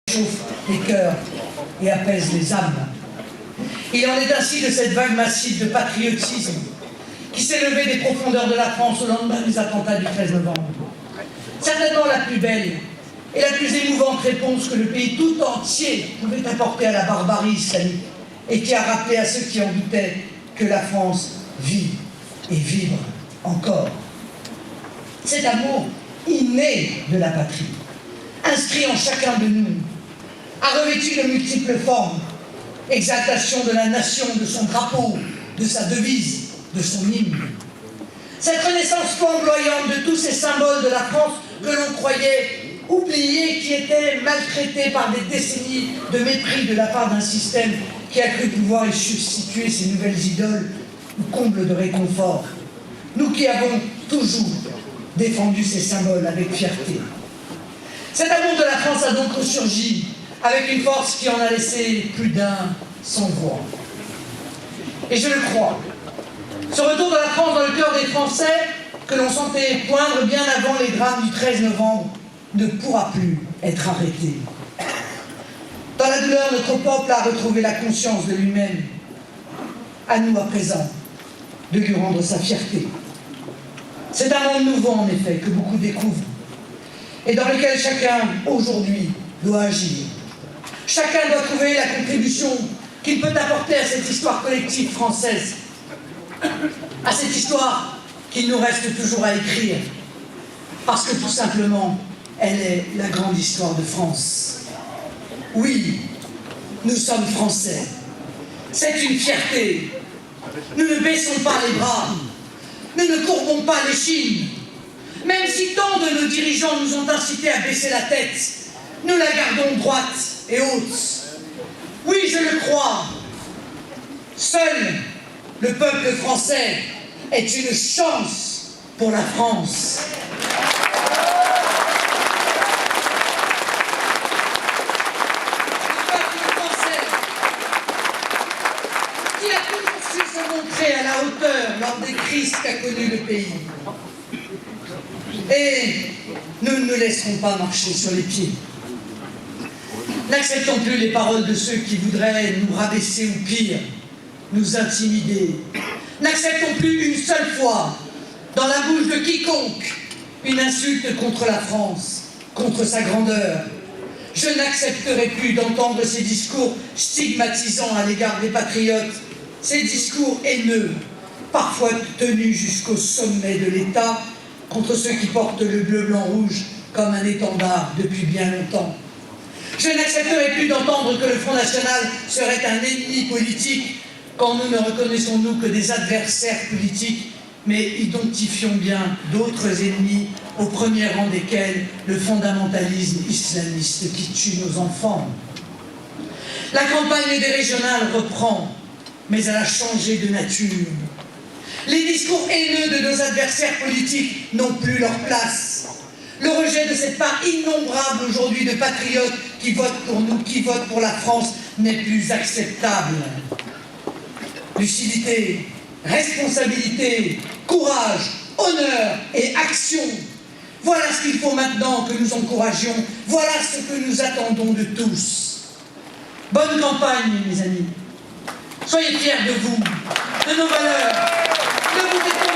chauffe les cœurs et apaise les âmes. Il en est ainsi de cette vague massive de patriotisme qui s'est levée des profondeurs de la France au lendemain des attentats du 13 novembre. Certainement la plus belle et la plus émouvante réponse que le pays tout entier pouvait apporter à la barbarie islamique et qui a rappelé à ceux qui en doutaient que la France vit et vibre encore. Cet amour inné de la patrie, inscrit en chacun de nous, a revêtu de multiples formes: exaltation de la nation, de son drapeau, de sa devise, de son hymne. Cette renaissance flamboyante de tous ces symboles de la France que l'on croyait oubliés, qui étaient maltraités par des décennies de mépris de la part d'un système qui a cru pouvoir y substituer ces nouvelles idoles, nous comble de réconfort. Nous qui avons toujours défendu ces symboles avec fierté. Cet amour de la France a donc ressurgi avec une force qui en a laissé plus d'un sans voix. Et je le crois, ce retour de la France dans le cœur des Français, que l'on sentait poindre bien avant les drames du 13 novembre, ne pourra plus être arrêté. Dans la douleur, notre peuple a retrouvé la conscience de lui-même. À nous, à présent, de lui rendre sa fierté. C'est un monde nouveau, en effet, que beaucoup découvrent, et dans lequel chacun, aujourd'hui, doit agir. Chacun doit trouver la contribution qu'il peut apporter à cette histoire collective française, à cette histoire qu'il nous reste toujours à écrire, parce que tout simplement, elle est la grande histoire de France. Oui, nous sommes Français. C'est une fierté. Nous ne baissons pas les bras. Nous ne courbons pas l'échine. Même si tant de nos dirigeants nous ont incités à baisser la tête, nous la gardons droite et haute. Oui, je le crois. Seul le peuple français est une chance pour la France. Le peuple français qui a toujours su se montrer à la hauteur lors des crises qu'a connues le pays. Et nous ne nous laisserons pas marcher sur les pieds. N'acceptons plus les paroles de ceux qui voudraient nous rabaisser ou pire, nous intimider. N'acceptons plus une seule fois, dans la bouche de quiconque, une insulte contre la France, contre sa grandeur. Je n'accepterai plus d'entendre ces discours stigmatisants à l'égard des patriotes, ces discours haineux, parfois tenus jusqu'au sommet de l'État, contre ceux qui portent le bleu, blanc, rouge comme un étendard depuis bien longtemps. Je n'accepterai plus d'entendre que le Front National serait un ennemi politique quand nous ne reconnaissons nous que des adversaires politiques, mais identifions bien d'autres ennemis, au premier rang desquels le fondamentalisme islamiste qui tue nos enfants. La campagne des régionales reprend, mais elle a changé de nature. Les discours haineux de nos adversaires politiques n'ont plus leur place. Le rejet de cette part innombrable aujourd'hui de patriotes qui votent pour nous, qui votent pour la France, n'est plus acceptable. Lucidité, responsabilité, courage, honneur et action. Voilà ce qu'il faut maintenant que nous encouragions. Voilà ce que nous attendons de tous. Bonne campagne, mes amis. Soyez fiers de vous, de nos valeurs, de vous